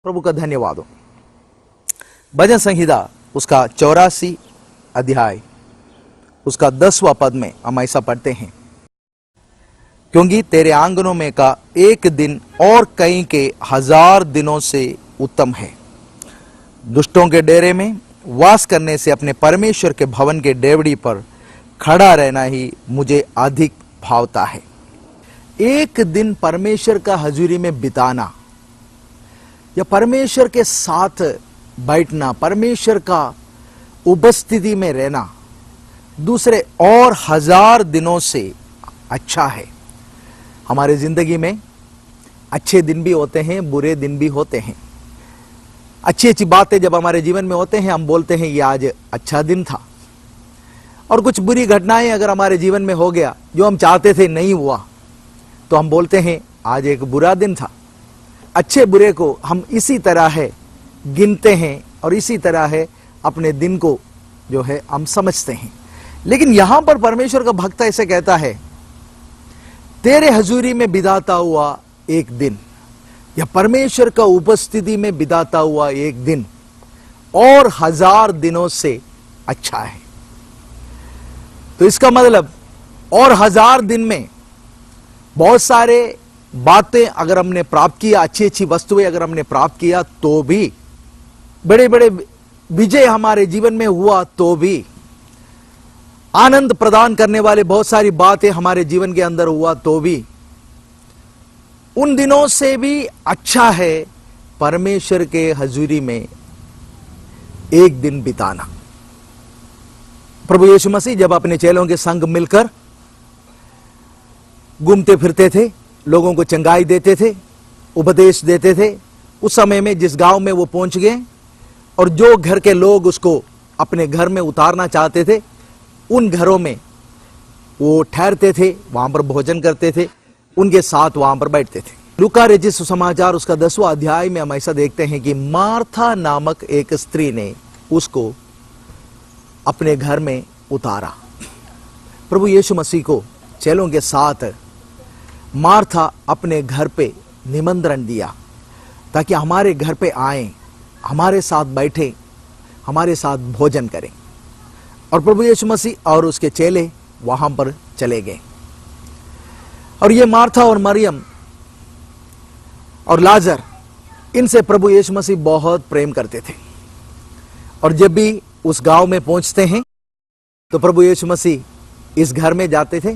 प्रभु का धन्यवाद हो। भजन संहिता उसका 84 अध्याय उसका 10वां पद में हम ऐसा पढ़ते हैं, क्योंकि तेरे आंगनों में का एक दिन और कई के 1000 दिनों से उत्तम है। दुष्टों के डेरे में वास करने से अपने परमेश्वर के भवन के डेवड़ी पर खड़ा रहना ही मुझे अधिक भावता है। एक दिन परमेश्वर का हजूरी में बिताना या परमेश्वर के साथ बैठना, परमेश्वर का उपस्थिति में रहना दूसरे और 1000 दिनों से अच्छा है। हमारे जिंदगी में अच्छे दिन भी होते हैं, बुरे दिन भी होते हैं। अच्छी अच्छी बातें जब हमारे जीवन में होते हैं हम बोलते हैं ये आज अच्छा दिन था, और कुछ बुरी घटनाएं अगर हमारे जीवन में हो गया जो हम चाहते थे नहीं हुआ तो हम बोलते हैं आज एक बुरा दिन था। अच्छे बुरे को हम इसी तरह है गिनते हैं और इसी तरह है अपने दिन को जो है हम समझते हैं। लेकिन यहां पर परमेश्वर का भक्त ऐसे कहता है, तेरे हजूरी में बिताता हुआ एक दिन या परमेश्वर का उपस्थिति में बिताता हुआ एक दिन और 1000 दिनों से अच्छा है। तो इसका मतलब और 1000 दिन में बहुत सारे बातें अगर हमने प्राप्त किया, अच्छी अच्छी वस्तुएं अगर हमने प्राप्त किया तो भी, बड़े बड़े विजय हमारे जीवन में हुआ तो भी, आनंद प्रदान करने वाले बहुत सारी बातें हमारे जीवन के अंदर हुआ तो भी, उन दिनों से भी अच्छा है परमेश्वर के हजूरी में एक दिन बिताना। प्रभु यीशु मसीह जब अपने चेलों के संग मिलकर घूमते फिरते थे, लोगों को चंगाई देते थे, उपदेश देते थे, उस समय में जिस गांव में वो पहुंच गए और जो घर के लोग उसको अपने घर में उतारना चाहते थे उन घरों में वो ठहरते थे, वहां पर भोजन करते थे, उनके साथ वहां पर बैठते थे। लूका रचित सुसमाचार उसका 10वां अध्याय में हम ऐसा देखते हैं कि मार्था नामक एक स्त्री ने उसको अपने घर में उतारा। प्रभु यीशु मसीह को चेलों के साथ मार्था अपने घर पे निमंत्रण दिया ताकि हमारे घर पे आए, हमारे साथ बैठे, हमारे साथ भोजन करें। और प्रभु यीशु मसीह और उसके चेले वहां पर चले गए। और ये मार्था और मरियम और लाजर, इनसे प्रभु यीशु मसीह बहुत प्रेम करते थे। और जब भी उस गांव में पहुंचते हैं तो प्रभु यीशु मसीह इस घर में जाते थे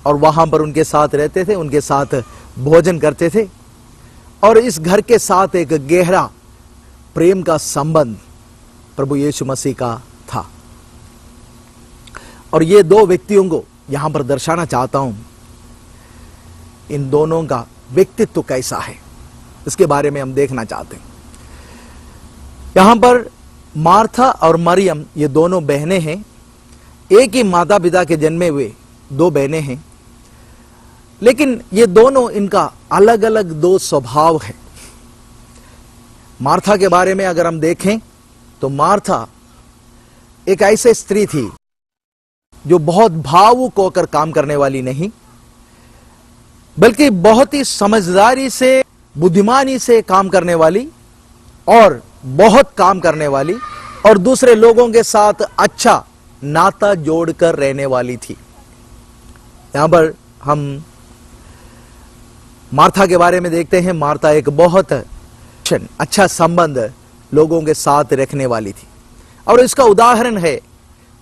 और वहां पर उनके साथ रहते थे, उनके साथ भोजन करते थे। और इस घर के साथ एक गहरा प्रेम का संबंध प्रभु यीशु मसीह का था। और ये दो व्यक्तियों को यहां पर दर्शाना चाहता हूं, इन दोनों का व्यक्तित्व कैसा है इसके बारे में हम देखना चाहते हैं। यहां पर मार्था और मरियम ये दोनों बहनें हैं, एक ही माता पिता के जन्मे हुए दो बहनें हैं, लेकिन ये दोनों, इनका अलग अलग दो स्वभाव है। मार्था के बारे में अगर हम देखें तो मार्था एक ऐसी स्त्री थी जो बहुत भावुक होकर काम करने वाली नहीं, बल्कि बहुत ही समझदारी से, बुद्धिमानी से काम करने वाली और बहुत काम करने वाली और दूसरे लोगों के साथ अच्छा नाता जोड़कर रहने वाली थी। यहां पर हम मार्था के बारे में देखते हैं। मार्था एक बहुत अच्छा संबंध लोगों के साथ रखने वाली थी, और इसका उदाहरण है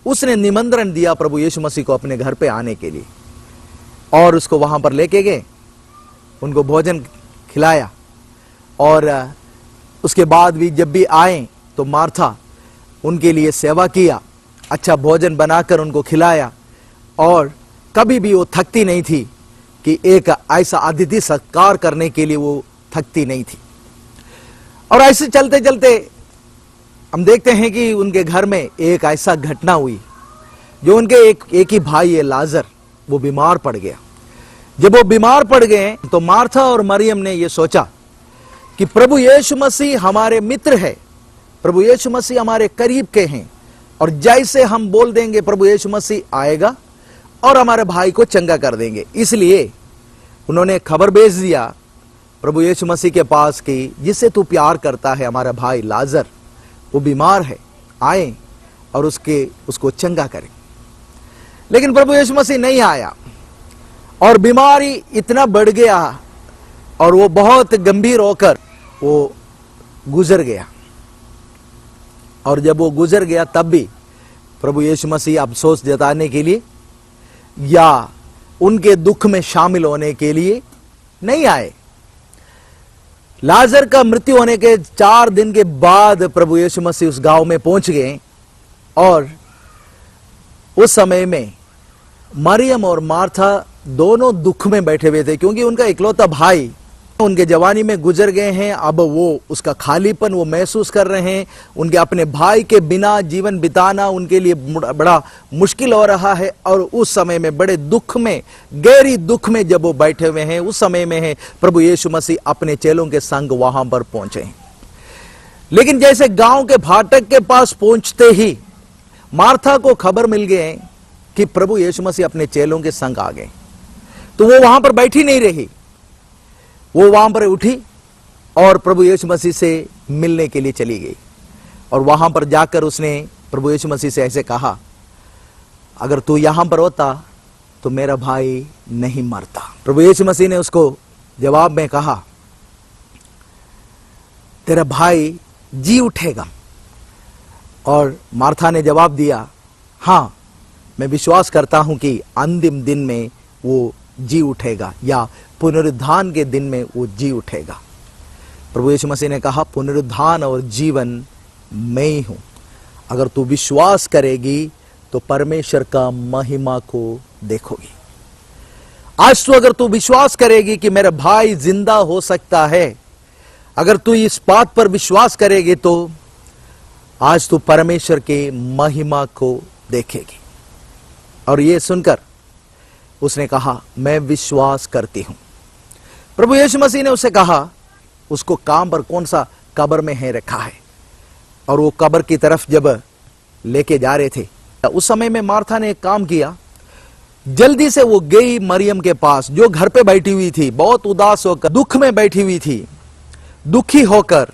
उसने निमंत्रण दिया प्रभु यीशु मसीह को अपने घर पे आने के लिए और उसको वहां पर लेके गए, उनको भोजन खिलाया। और उसके बाद भी जब भी आए तो मार्था उनके लिए सेवा किया, अच्छा भोजन बनाकर उनको खिलाया, और कभी भी वो थकती नहीं थी कि एक ऐसा अतिथि सत्कार करने के लिए वो थकती नहीं थी। और ऐसे चलते चलते हम देखते हैं कि उनके घर में एक ऐसा घटना हुई जो उनके एक ही भाई है लाजर, वो बीमार पड़ गया। जब वो बीमार पड़ गए तो मार्था और मरियम ने ये सोचा कि प्रभु यीशु मसीह हमारे मित्र है, प्रभु यीशु मसीह हमारे करीब के हैं, और जैसे हम बोल देंगे प्रभु यीशु मसीह आएगा और हमारे भाई को चंगा कर देंगे। इसलिए उन्होंने खबर भेज दिया प्रभु यीशु मसीह के पास कि जिससे तू प्यार करता है, हमारा भाई लाजर वो बीमार है, आए और उसको चंगा करें। लेकिन प्रभु यीशु मसीह नहीं आया और बीमारी इतना बढ़ गया और वो बहुत गंभीर होकर वो गुजर गया। और जब वो गुजर गया तब भी प्रभु यीशु मसीह अफसोस जताने के लिए या उनके दुख में शामिल होने के लिए नहीं आए। लाजर का मृत्यु होने के 4 दिन के बाद प्रभु यीशु मसीह उस गांव में पहुंच गए और उस समय में मरियम और मार्था दोनों दुख में बैठे हुए थे, क्योंकि उनका इकलौता भाई उनके जवानी में गुजर गए हैं। अब वो उसका खालीपन वो महसूस कर रहे हैं। उनके अपने भाई के बिना जीवन बिताना उनके लिए बड़ा मुश्किल हो रहा है। और उस समय में बड़े दुख में, गहरी दुख में जब वो बैठे हुए हैं, उस समय में है प्रभु यीशु मसीह अपने चेलों के संग वहां पर पहुंचे। लेकिन जैसे गांव के फाटक के पास पहुंचते ही मार्था को खबर मिल गई कि प्रभु यीशु मसीह अपने चेलों के संग आ गए, तो वो वहां पर बैठी नहीं रही। वो वहां पर उठी और प्रभु यीशु मसीह से मिलने के लिए चली गई। और वहां पर जाकर उसने प्रभु यीशु मसीह से ऐसे कहा, अगर तू यहां पर होता तो मेरा भाई नहीं मरता। प्रभु यीशु मसीह ने उसको जवाब में कहा, तेरा भाई जी उठेगा। और मार्था ने जवाब दिया, हां, मैं विश्वास करता हूं कि अंतिम दिन में वो जी उठेगा या पुनरुत्थान के दिन में वो जी उठेगा। प्रभु यीशु मसीह ने कहा, पुनरुत्थान और जीवन मैं ही हूं। अगर तू विश्वास करेगी तो परमेश्वर का महिमा को देखोगी। आज तो अगर तू विश्वास करेगी कि मेरा भाई जिंदा हो सकता है, अगर तू इस बात पर विश्वास करेगी तो आज तू परमेश्वर के महिमा को देखेगी। और ये सुनकर उसने कहा, मैं विश्वास करती हूं। प्रभु यीशु मसीह ने उसे कहा, उसको काम पर कौन सा कब्र में है रखा है। और वो कब्र की तरफ जब लेके जा रहे थे, उस समय में मार्था ने एक काम किया। जल्दी से वो गई मरियम के पास, जो घर पे बैठी हुई थी, बहुत उदास होकर, दुख में बैठी हुई थी, दुखी होकर,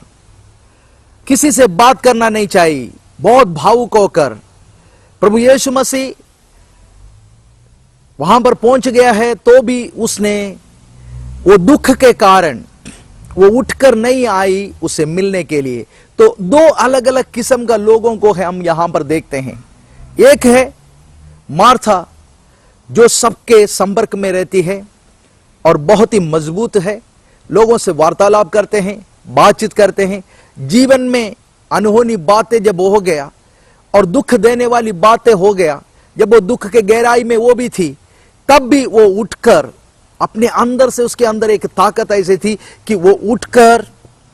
किसी से बात करना नहीं चाहिए, बहुत भावुक होकर। प्रभु यीशु मसीह वहां पर पहुंच गया है तो भी उसने वो दुख के कारण वो उठकर नहीं आई उसे मिलने के लिए। तो 2 अलग अलग किस्म का लोगों को हम यहां पर देखते हैं। एक है मार्था, जो सबके संपर्क में रहती है और बहुत ही मजबूत है, लोगों से वार्तालाप करते हैं, बातचीत करते हैं। जीवन में अनहोनी बातें जब हो गया और दुख देने वाली बातें हो गया, जब वो दुख के गहराई में वो भी थी, तब भी वो उठकर अपने अंदर से, उसके अंदर एक ताकत ऐसी थी कि वो उठकर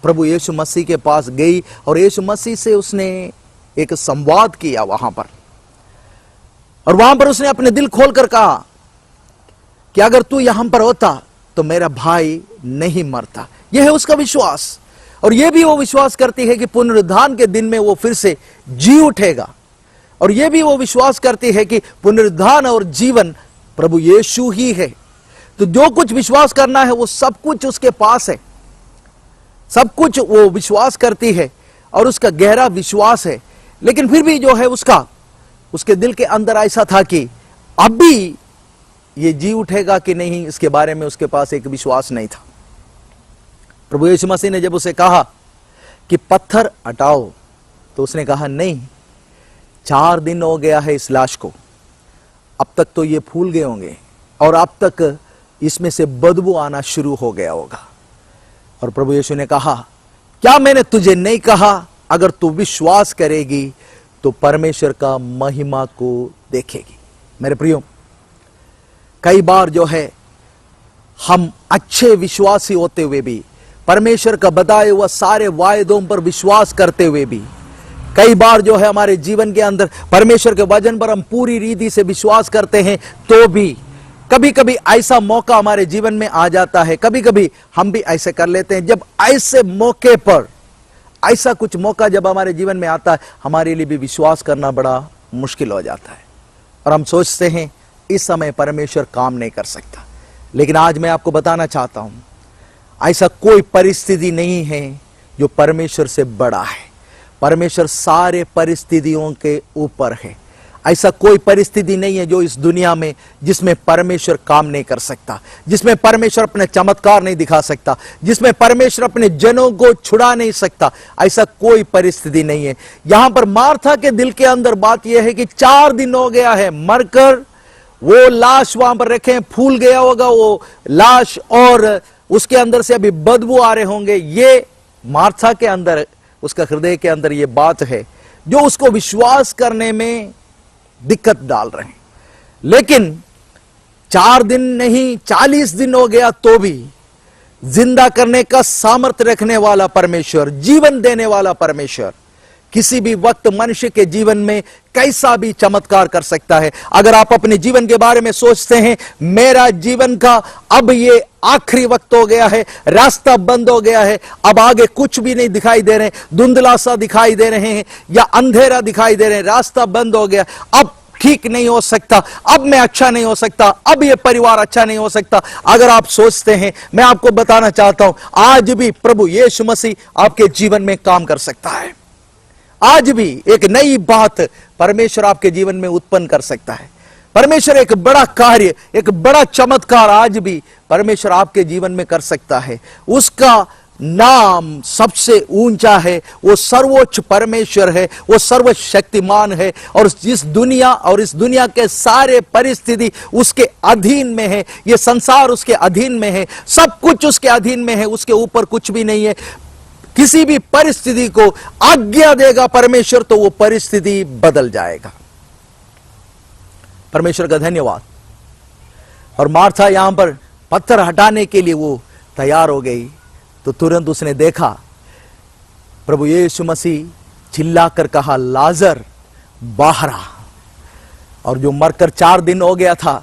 प्रभु यीशु मसीह के पास गई और यीशु मसीह से उसने एक संवाद किया वहां पर। और वहां पर उसने अपने दिल खोलकर कहा कि अगर तू यहां पर होता तो मेरा भाई नहीं मरता। यह है उसका विश्वास। और यह भी वो विश्वास करती है कि पुनरुत्थान के दिन में वो फिर से जी उठेगा। और यह भी वो विश्वास करती है कि पुनरुत्थान और जीवन प्रभु यीशु ही है। तो जो कुछ विश्वास करना है वो सब कुछ उसके पास है, सब कुछ वो विश्वास करती है और उसका गहरा विश्वास है। लेकिन फिर भी जो है उसके दिल के अंदर ऐसा था कि अब भी ये जी उठेगा कि नहीं, इसके बारे में उसके पास एक विश्वास नहीं था। प्रभु यीशु मसीह ने जब उसे कहा कि पत्थर हटाओ, तो उसने कहा नहीं, 4 दिन हो गया है इस लाश को, अब तक तो ये फूल गए होंगे और अब तक इसमें से बदबू आना शुरू हो गया होगा। और प्रभु यीशु ने कहा, क्या मैंने तुझे नहीं कहा, अगर तू विश्वास करेगी तो परमेश्वर का महिमा को देखेगी। मेरे प्रियो, कई बार जो है हम अच्छे विश्वासी होते हुए भी, परमेश्वर का बताए हुआ सारे वायदों पर विश्वास करते हुए भी, कई बार जो है हमारे जीवन के अंदर परमेश्वर के वचन पर हम पूरी रीति से विश्वास करते हैं, तो भी कभी कभी ऐसा मौका हमारे जीवन में आ जाता है, कभी कभी हम भी ऐसे कर लेते हैं। जब ऐसे मौके पर, ऐसा कुछ मौका जब हमारे जीवन में आता है, हमारे लिए भी विश्वास करना बड़ा मुश्किल हो जाता है और हम सोचते हैं इस समय परमेश्वर काम नहीं कर सकता। लेकिन आज मैं आपको बताना चाहता हूं, ऐसा कोई परिस्थिति नहीं है जो परमेश्वर से बड़ा है। परमेश्वर सारे परिस्थितियों के ऊपर है। ऐसा कोई परिस्थिति नहीं है जो इस दुनिया में जिसमें परमेश्वर काम नहीं कर सकता, जिसमें परमेश्वर अपने चमत्कार नहीं दिखा सकता, जिसमें परमेश्वर अपने जनों को छुड़ा नहीं सकता। ऐसा कोई परिस्थिति नहीं है। यहां पर मार्था के दिल के अंदर बात यह है कि 4 दिन हो गया है मरकर, वो लाश वहां पर रखे, फूल गया होगा वो लाश, और उसके अंदर से अभी बदबू आ रहे होंगे। ये मार्था के अंदर, उसका हृदय के अंदर ये बात है जो उसको विश्वास करने में दिक्कत डाल रहे हैं। लेकिन 4 दिन नहीं 40 दिन हो गया तो भी जिंदा करने का सामर्थ्य रखने वाला परमेश्वर, जीवन देने वाला परमेश्वर किसी भी वक्त मनुष्य के जीवन में कैसा भी चमत्कार कर सकता है। अगर आप अपने जीवन के बारे में सोचते हैं, मेरा जीवन का अब ये आखिरी वक्त हो गया है, रास्ता बंद हो गया है, अब आगे कुछ भी नहीं दिखाई दे रहे, धुंधला सा दिखाई दे रहे हैं या अंधेरा दिखाई दे रहे हैं, रास्ता बंद हो गया, अब ठीक नहीं हो सकता, अब मैं अच्छा नहीं हो सकता, अब ये परिवार अच्छा नहीं हो सकता, अगर आप सोचते हैं, मैं आपको बताना चाहता हूं, आज भी प्रभु यीशु मसीह आपके जीवन में काम कर सकता है। आज भी एक नई बात परमेश्वर आपके जीवन में उत्पन्न कर सकता है। परमेश्वर एक बड़ा कार्य, एक बड़ा चमत्कार आज भी परमेश्वर आपके जीवन में कर सकता है। उसका नाम सबसे ऊंचा है, वो सर्वोच्च परमेश्वर है, वो सर्वशक्तिमान है, और इस दुनिया और इस दुनिया के सारे परिस्थिति उसके अधीन में है, ये संसार उसके अधीन में है, सब कुछ उसके अधीन में है, उसके ऊपर कुछ भी नहीं है। किसी भी परिस्थिति को आज्ञा देगा परमेश्वर तो वो परिस्थिति बदल जाएगा। परमेश्वर का धन्यवाद। और मार्था यहां पर पत्थर हटाने के लिए वो तैयार हो गई, तो तुरंत उसने देखा प्रभु यीशु मसीह चिल्लाकर कहा, लाजर बाहर आ। और जो मरकर 4 दिन हो गया था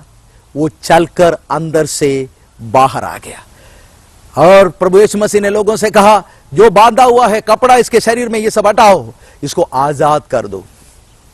वो चलकर अंदर से बाहर आ गया। और प्रभु यीशु मसीह ने लोगों से कहा, जो बांधा हुआ है कपड़ा इसके शरीर में, ये सब हटाओ, इसको आजाद कर दो।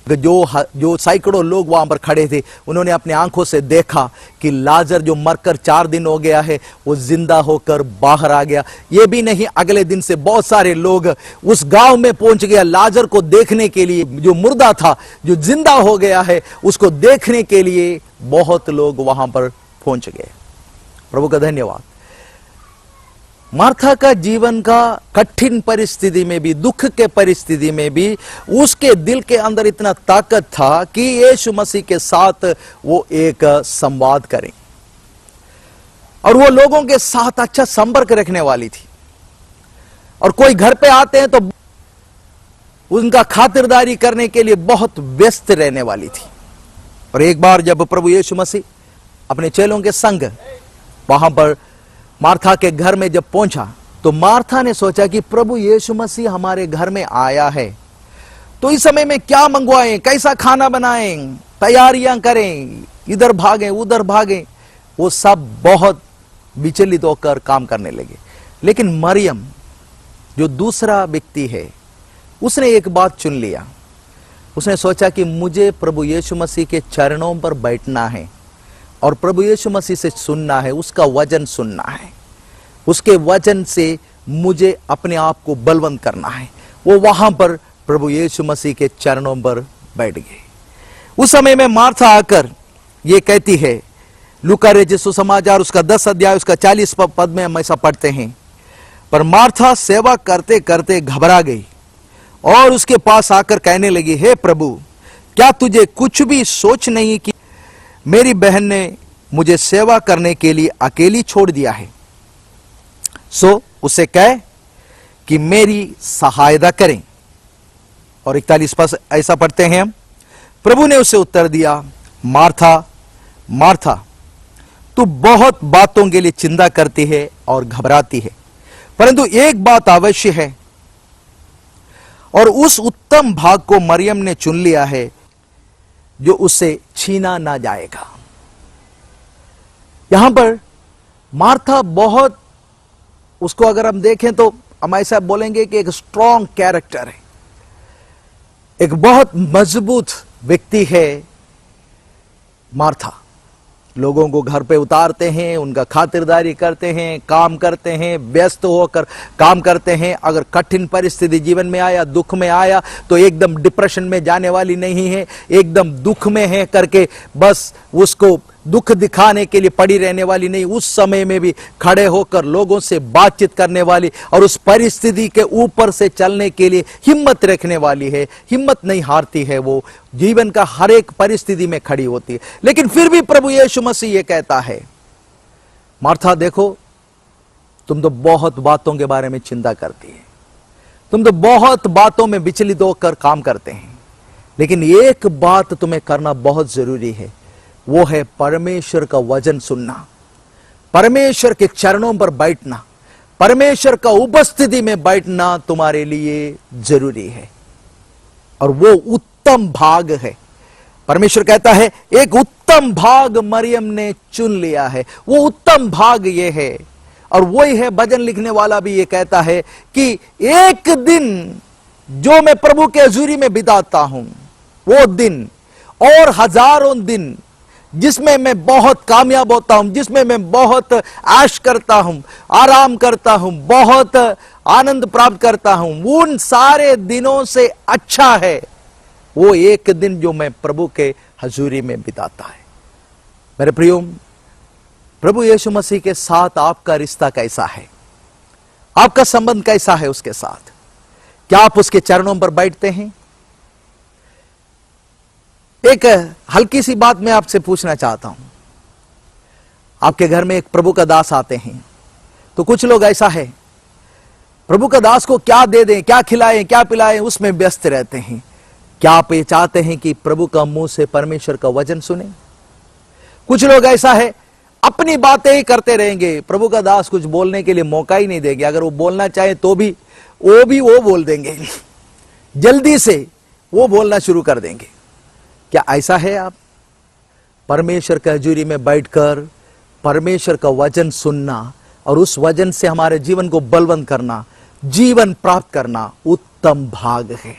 जो सैकड़ों लोग वहां पर खड़े थे, उन्होंने अपने आंखों से देखा कि लाजर जो मरकर 4 दिन हो गया है वो जिंदा होकर बाहर आ गया। ये भी नहीं, अगले दिन से बहुत सारे लोग उस गांव में पहुंच गया लाजर को देखने के लिए। जो मुर्दा था, जो जिंदा हो गया है, उसको देखने के लिए बहुत लोग वहां पर पहुंच गए। प्रभु का धन्यवाद। मार्था का जीवन का कठिन परिस्थिति में भी, दुख के परिस्थिति में भी उसके दिल के अंदर इतना ताकत था कि यीशु मसीह के साथ वो एक संवाद करें, और वो लोगों के साथ अच्छा संपर्क रखने वाली थी। और कोई घर पे आते हैं तो उनका खातिरदारी करने के लिए बहुत व्यस्त रहने वाली थी। और एक बार जब प्रभु यीशु मसीह अपने चेलों के संग वहां पर मार्था के घर में जब पहुंचा, तो मार्था ने सोचा कि प्रभु यीशु मसीह हमारे घर में आया है, तो इस समय में क्या मंगवाएं, कैसा खाना बनाएं, तैयारियां करें, इधर भागें उधर भागें। वो सब बहुत विचलित होकर काम करने लगे। लेकिन मरियम जो दूसरा व्यक्ति है, उसने एक बात चुन लिया। उसने सोचा कि मुझे प्रभु यीशु मसीह के चरणों पर बैठना है और प्रभु यीशु मसीह से सुनना है, उसका वचन सुनना है, उसके वचन से मुझे अपने आप को बलवंत करना है। वो वहां पर प्रभु यीशु मसीह के चरणों पर बैठ गए। उस समय में मार्था आकर ये कहती है, लूका रचित सुसमाचार उसका 10 अध्याय उसका 40 पद में हम ऐसा पढ़ते हैं, पर मार्था सेवा करते करते घबरा गई और उसके पास आकर कहने लगी, हे प्रभु, क्या तुझे कुछ भी सोच नहीं कि मेरी बहन ने मुझे सेवा करने के लिए अकेली छोड़ दिया है? सो उसे कह कि मेरी सहायता करें। और 41 पद ऐसा पढ़ते हैं हम, प्रभु ने उसे उत्तर दिया, मार्था मार्था, तू बहुत बातों के लिए चिंता करती है और घबराती है, परंतु एक बात अवश्य है और उस उत्तम भाग को मरियम ने चुन लिया है जो उससे छीना ना जाएगा। यहां पर मार्था बहुत, उसको अगर हम देखें तो हम ऐसा बोलेंगे कि एक स्ट्रॉन्ग कैरेक्टर है, एक बहुत मजबूत व्यक्ति है मार्था। लोगों को घर पे उतारते हैं, उनका खातिरदारी करते हैं, काम करते हैं, व्यस्त होकर काम करते हैं। अगर कठिन परिस्थिति जीवन में आया, दुख में आया, तो एकदम डिप्रेशन में जाने वाली नहीं है, एकदम दुख में है करके बस उसको दुख दिखाने के लिए पड़ी रहने वाली नहीं। उस समय में भी खड़े होकर लोगों से बातचीत करने वाली और उस परिस्थिति के ऊपर से चलने के लिए हिम्मत रखने वाली है। हिम्मत नहीं हारती है, वो जीवन का हर एक परिस्थिति में खड़ी होती है। लेकिन फिर भी प्रभु यीशु मसीह ये कहता है, मार्था देखो, तुम तो बहुत बातों के बारे में चिंता करती है, तुम तो बहुत बातों में विचलित होकर काम करते हैं, लेकिन एक बात तुम्हें करना बहुत जरूरी है, वो है परमेश्वर का वचन सुनना, परमेश्वर के चरणों पर बैठना, परमेश्वर का उपस्थिति में बैठना तुम्हारे लिए जरूरी है। और वो उत्तम भाग है। परमेश्वर कहता है एक उत्तम भाग मरियम ने चुन लिया है, वो उत्तम भाग ये है। और वही है, भजन लिखने वाला भी ये कहता है कि एक दिन जो मैं प्रभु के हजूरी में बिताता हूं, वो दिन और हजारों दिन जिसमें मैं बहुत कामयाब होता हूं, जिसमें मैं बहुत ऐश करता हूं, आराम करता हूं, बहुत आनंद प्राप्त करता हूं, उन सारे दिनों से अच्छा है वो एक दिन जो मैं प्रभु के हजूरी में बिताता है। मेरे प्रियो, प्रभु यीशु मसीह के साथ आपका रिश्ता कैसा है? आपका संबंध कैसा है उसके साथ? क्या आप उसके चरणों पर बैठते हैं? एक हल्की सी बात मैं आपसे पूछना चाहता हूं। आपके घर में एक प्रभु का दास आते हैं, तो कुछ लोग ऐसा है, प्रभु का दास को क्या दे दें, क्या खिलाएं, क्या पिलाएं, उसमें व्यस्त रहते हैं। क्या आप ये चाहते हैं कि प्रभु का मुंह से परमेश्वर का वचन सुने? कुछ लोग ऐसा है, अपनी बातें ही करते रहेंगे, प्रभु का दास कुछ बोलने के लिए मौका ही नहीं देंगे। अगर वो बोलना चाहे तो भी वो बोल देंगे, जल्दी से वो बोलना शुरू कर देंगे। क्या ऐसा है आप? परमेश्वर के हजूरी में बैठकर परमेश्वर का वचन सुनना और उस वचन से हमारे जीवन को बलवंत करना, जीवन प्राप्त करना उत्तम भाग है।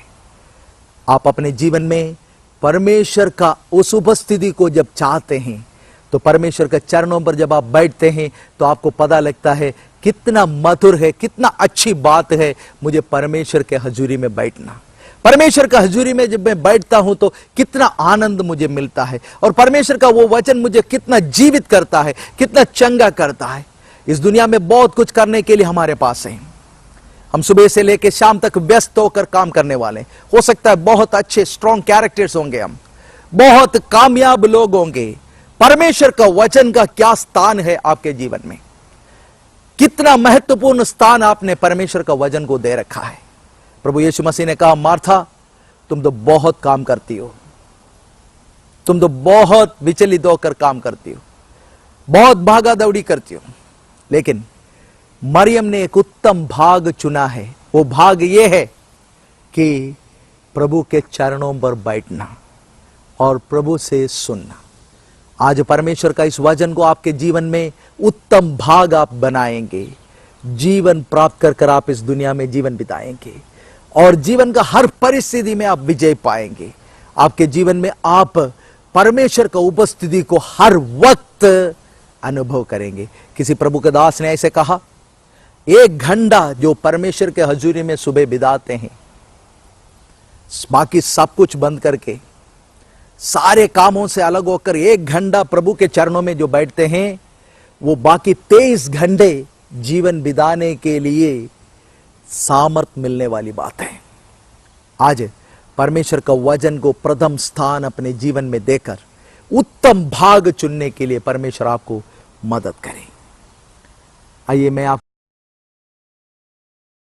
आप अपने जीवन में परमेश्वर का उस उपस्थिति को जब चाहते हैं, तो परमेश्वर के चरणों पर जब आप बैठते हैं, तो आपको पता लगता है कितना मधुर है, कितना अच्छी बात है मुझे परमेश्वर के हजूरी में बैठना। परमेश्वर का हजूरी में जब मैं बैठता हूं तो कितना आनंद मुझे मिलता है, और परमेश्वर का वो वचन मुझे कितना जीवित करता है, कितना चंगा करता है। इस दुनिया में बहुत कुछ करने के लिए हमारे पास है। हम सुबह से लेकर शाम तक व्यस्त होकर काम करने वाले, हो सकता है बहुत अच्छे स्ट्रॉन्ग कैरेक्टर्स होंगे, हम बहुत कामयाब लोग होंगे। परमेश्वर का वचन का क्या स्थान है आपके जीवन में? कितना महत्वपूर्ण स्थान आपने परमेश्वर का वचन को दे रखा है। प्रभु यीशु मसीह ने कहा, मार्था तुम तो बहुत काम करती हो, तुम तो बहुत विचलित होकर काम करती हो, बहुत भागा दौड़ी करती हो, लेकिन मरियम ने एक उत्तम भाग चुना है। वो भाग ये है कि प्रभु के चरणों पर बैठना और प्रभु से सुनना। आज परमेश्वर का इस वचन को आपके जीवन में उत्तम भाग आप बनाएंगे, जीवन प्राप्त कर कर आप इस दुनिया में जीवन बिताएंगे और जीवन का हर परिस्थिति में आप विजय पाएंगे। आपके जीवन में आप परमेश्वर का उपस्थिति को हर वक्त अनुभव करेंगे। किसी प्रभु के दास ने ऐसे कहा, 1 घंटा जो परमेश्वर के हजूरी में सुबह बिताते हैं, बाकी सब कुछ बंद करके, सारे कामों से अलग होकर 1 घंटा प्रभु के चरणों में जो बैठते हैं, वो बाकी 23 घंटे जीवन बिताने के लिए सामर्थ मिलने वाली बात है। आज परमेश्वर का वचन को प्रथम स्थान अपने जीवन में देकर उत्तम भाग चुनने के लिए परमेश्वर आपको मदद करे। आइए मैं आप